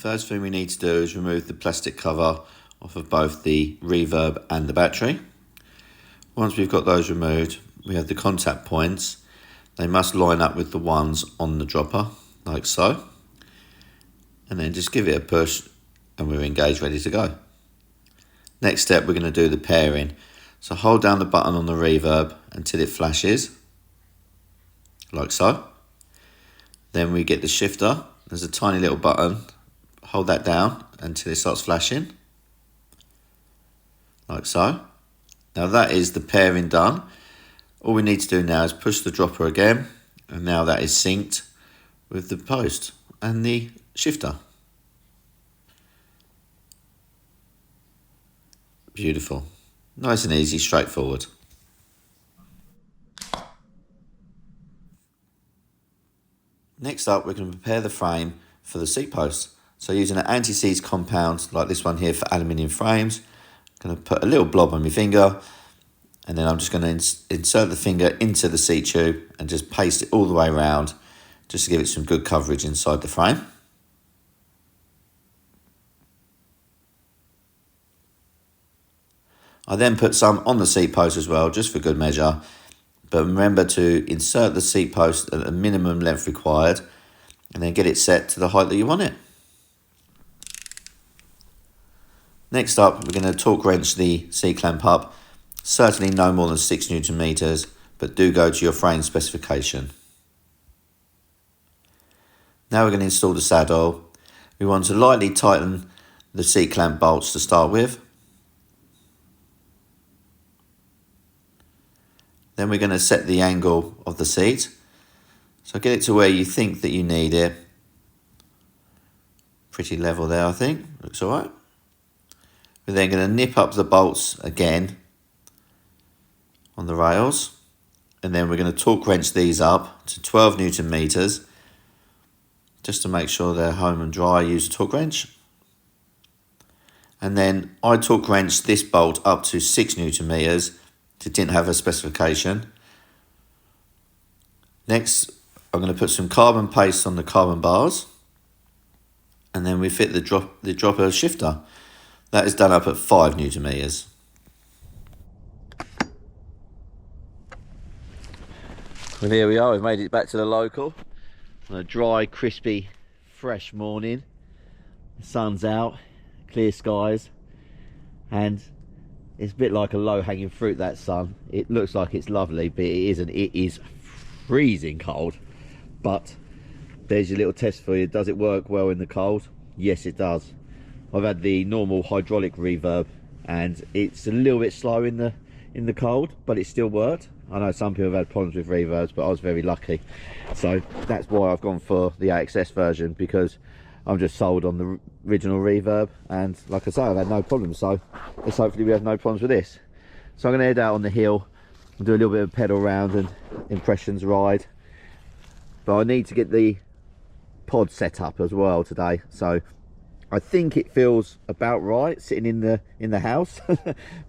First thing we need to do is remove the plastic cover off of both the reverb and the battery. Once we've got those removed, we have the contact points. They must line up with the ones on the dropper, like so. And then just give it a push and we're engaged, ready to go. Next step, we're going to do the pairing. So hold down the button on the reverb until it flashes, like so. Then we get the shifter. There's a tiny little button. Hold that down until it starts flashing, like so. Now that is the pairing done. All we need to do now is push the dropper again, and now that is synced with the post and the shifter. Beautiful. Nice and easy, straightforward. Next up, we're going to prepare the frame for the seat post. So using an anti-seize compound like this one here for aluminium frames, I'm going to put a little blob on my finger, and then I'm just going to insert the finger into the seat tube and just paste it all the way around, just to give it some good coverage inside the frame. I then put some on the seat post as well, just for good measure. But remember to insert the seat post at the minimum length required, and then get it set to the height that you want it. Next up, we're going to torque wrench the seat clamp up. Certainly no more than 6 Newton meters, but do go to your frame specification. Now we're going to install the saddle. We want to lightly tighten the seat clamp bolts to start with. Then we're going to set the angle of the seat. So get it to where you think that you need it. Pretty level there, I think. Looks all right. We're then going to nip up the bolts again on the rails. And then we're going to torque wrench these up to 12 Newton meters. Just to make sure they're home and dry, use a torque wrench. And then I torque wrench this bolt up to 6 Newton meters. It didn't have a specification. Next, I'm going to put some carbon paste on the carbon bars, and then we fit the dropper shifter. That is done up at 5 Newton meters. Well, here we are. We've made it back to the local on a dry, crispy, fresh morning. The sun's out, clear skies, and it's a bit like a low-hanging fruit, that sun. It looks like it's lovely, but it isn't. It is freezing cold. But there's your little test for you. Does it work well in the cold? Yes, it does. I've had the normal hydraulic reverb, and it's a little bit slow in the cold, but it still worked. I know some people have had problems with reverbs, but I was very lucky. So that's why I've gone for the AXS version, because I'm just sold on the original reverb, and like I say, I've had no problems, so let's hopefully we have no problems with this. So I'm going to head out on the hill and do a little bit of pedal round and impressions ride, but I need to get the pod set up as well today. So I think it feels about right sitting in the house,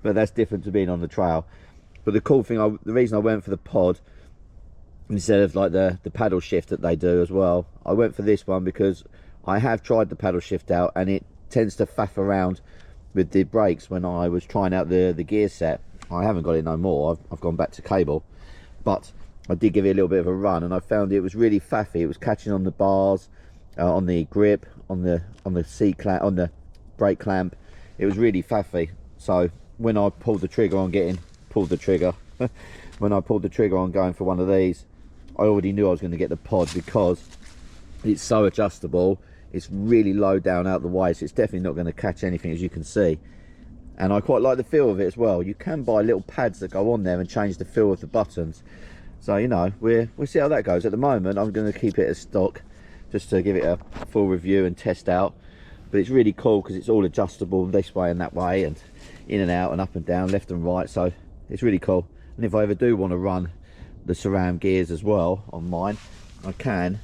but that's different to being on the trail. But the cool thing, the reason I went for the pod instead of like the paddle shift that they do as well, I went for this one because I have tried the paddle shift out, and it tends to faff around with the brakes when I was trying out the gear set. I haven't got it no more. I've gone back to cable, but I did give it a little bit of a run, and I found it was really faffy. It was catching on the bars, on the grip, on the seat clamp, on the brake clamp. It was really faffy. So when I pulled the trigger on when I pulled the trigger on going for one of these, I already knew I was going to get the pod, because it's so adjustable. It's really low down out the way, so it's definitely not going to catch anything, as you can see. And I quite like the feel of it as well. You can buy little pads that go on there and change the feel of the buttons. So, you know, we'll see how that goes. At the moment, I'm going to keep it as stock, just to give it a full review and test out. But it's really cool because it's all adjustable this way and that way, and in and out and up and down, left and right. So it's really cool. And if I ever do want to run the surround gears as well on mine, I can,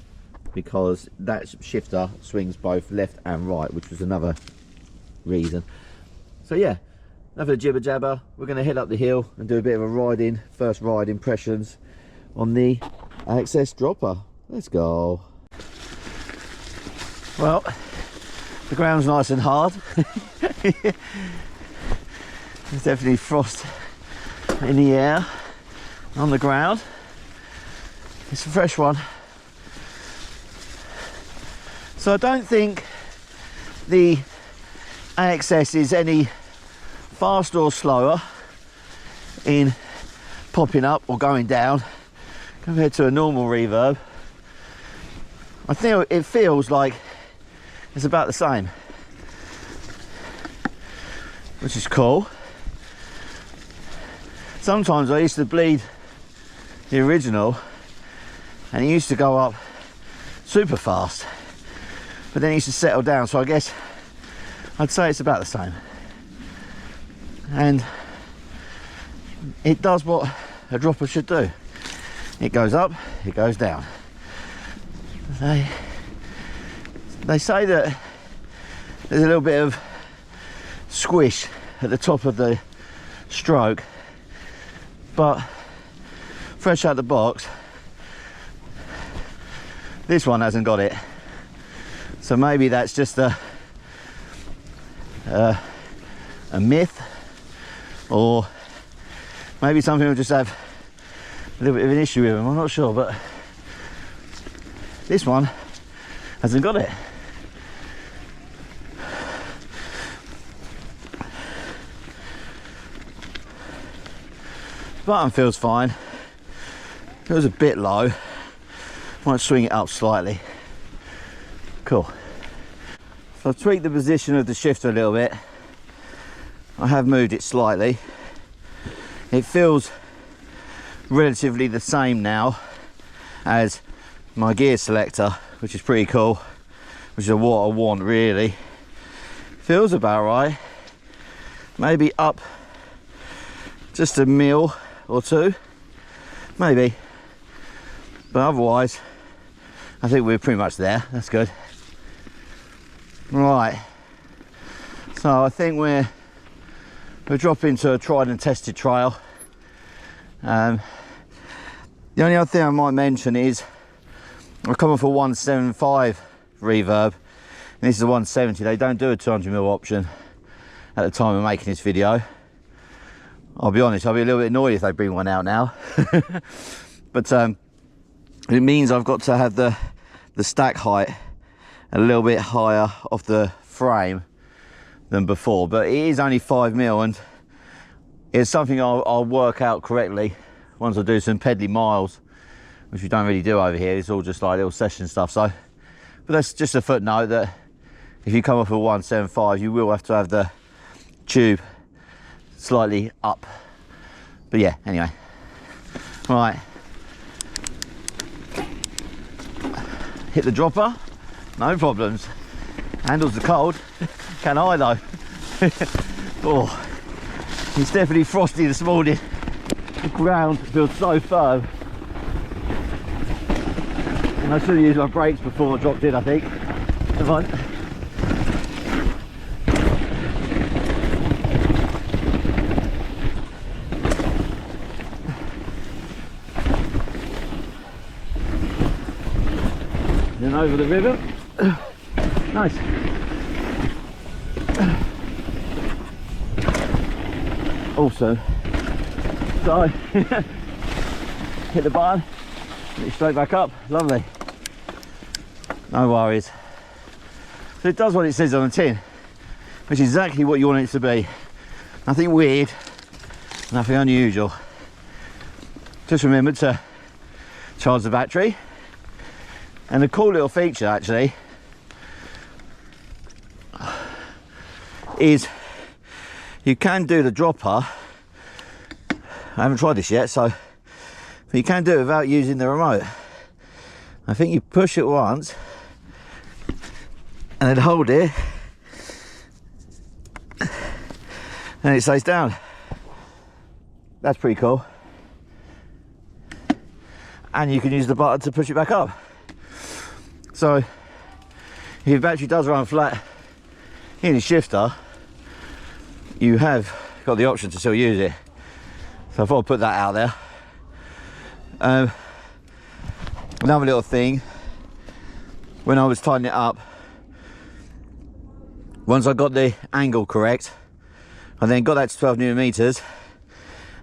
because that shifter swings both left and right, which was another reason. So yeah, enough of the jibber jabber. We're going to head up the hill and do a bit of a first ride impressions on the AXS dropper. Let's go. Well, The ground's nice and hard. There's definitely frost in the air, on the ground. It's a fresh one. So I don't think the AXS is any faster or slower in popping up or going down compared to a normal reverb. I think it feels like it's about the same, which is cool. Sometimes I used to bleed the original and it used to go up super fast, but then it used to settle down, so I guess I'd say it's about the same. And it does what a dropper should do. It goes up, it goes down. They say that there's a little bit of squish at the top of the stroke, but fresh out the box, this one hasn't got it. So maybe that's just a myth, or maybe some people just have a little bit of an issue with them. I'm not sure, but this one hasn't got it. Button feels fine. Feels a bit low. Might swing it up slightly. Cool. So I've tweaked the position of the shifter a little bit. I have moved it slightly. It feels relatively the same now as my gear selector, which is pretty cool, which is what I want really. Feels about right. Maybe up just a mil or two, maybe, but otherwise I think we're pretty much there. That's good. Right, so I think we're dropping to a tried and tested trail. The only other thing I might mention is I've come off a 175 reverb, and this is a 170. They don't do a 200mm option at the time of making this video. I'll be honest, I'll be a little bit annoyed if they bring one out now. But it means I've got to have the stack height a little bit higher off the frame than before, but it is only 5mm, and it's something I'll work out correctly once I do some peddly miles, which we don't really do over here. It's all just like little session stuff. So, but that's just a footnote that if you come off a 175, you will have to have the tube slightly up. But yeah, anyway, right, hit the dropper, no problems. Handles the cold. Can I though? Oh, it's definitely frosty this morning. The ground feels so firm, and I should have used my brakes before I dropped in, I think. Come on. Then over the river. Nice. Also, so hit the button, get it straight back up. Lovely. No worries. So it does what it says on the tin, which is exactly what you want it to be. Nothing weird, nothing unusual. Just remember to charge the battery. And a cool little feature actually is you can do the dropper. I haven't tried this yet, so but you can do it without using the remote. I think you push it once and then hold it and it stays down. That's pretty cool. And you can use the button to push it back up. So if your battery does run flat in the shifter, you have got the option to still use it. So I thought I'd put that out there. Another little thing, when I was tightening it up, Once I got the angle correct, I then got that to 12 newton meters,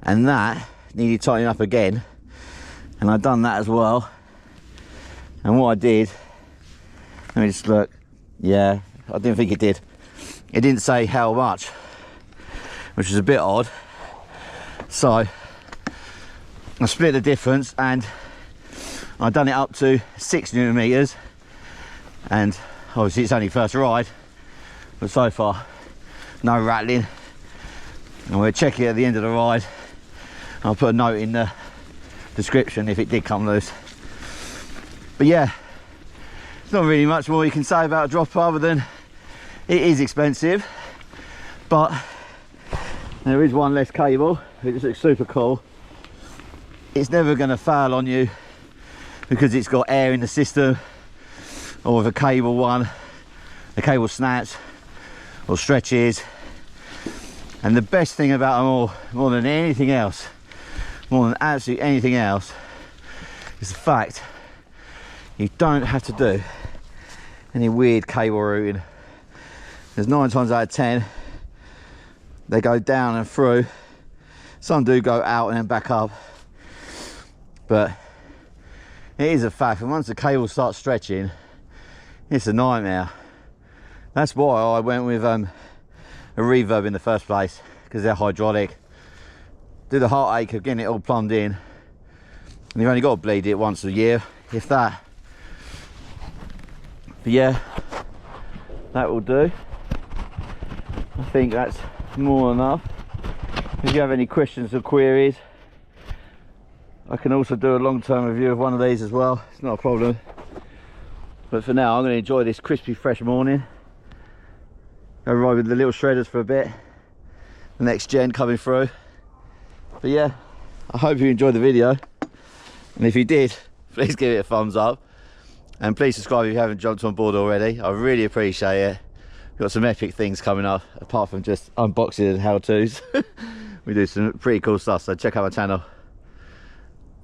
and that needed tightening up again, and I'd done that as well. And what I did, let me just look, yeah, I didn't think it did. It didn't say how much, which was a bit odd. So I split the difference and I've done it up to 6 newton meters, and obviously it's only first ride, but so far no rattling. And we'll check it at the end of the ride. I'll put a note in the description if it did come loose. But yeah, there's not really much more you can say about a dropper other than it is expensive, but there is one less cable, which looks super cool. It's never going to fail on you because it's got air in the system, or if a cable snaps or stretches. And the best thing about them all, more than anything else, more than absolutely anything else, is the fact you don't have to do any weird cable routing. There's 9 times out of 10 they go down and through. Some do go out and then back up, but it is a fact, and once the cable starts stretching, it's a nightmare. That's why I went with a reverb in the first place, because they're hydraulic. Do the heartache of getting it all plumbed in, and you've only got to bleed it once a year, if that. But yeah, that will do. I think that's more than enough. If you have any questions or queries, I can also do a long-term review of one of these as well. It's not a problem. But for now, I'm going to enjoy this crispy fresh morning. Go ride with the little shredders for a bit. The next gen coming through. But yeah, I hope you enjoyed the video. And if you did, please give it a thumbs up. And please subscribe if you haven't jumped on board already. I really appreciate it. We've got some epic things coming up, apart from just unboxing and how-tos. We do some pretty cool stuff, so check out my channel.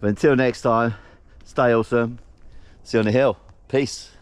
But until next time, stay awesome. See you on the hill. Peace.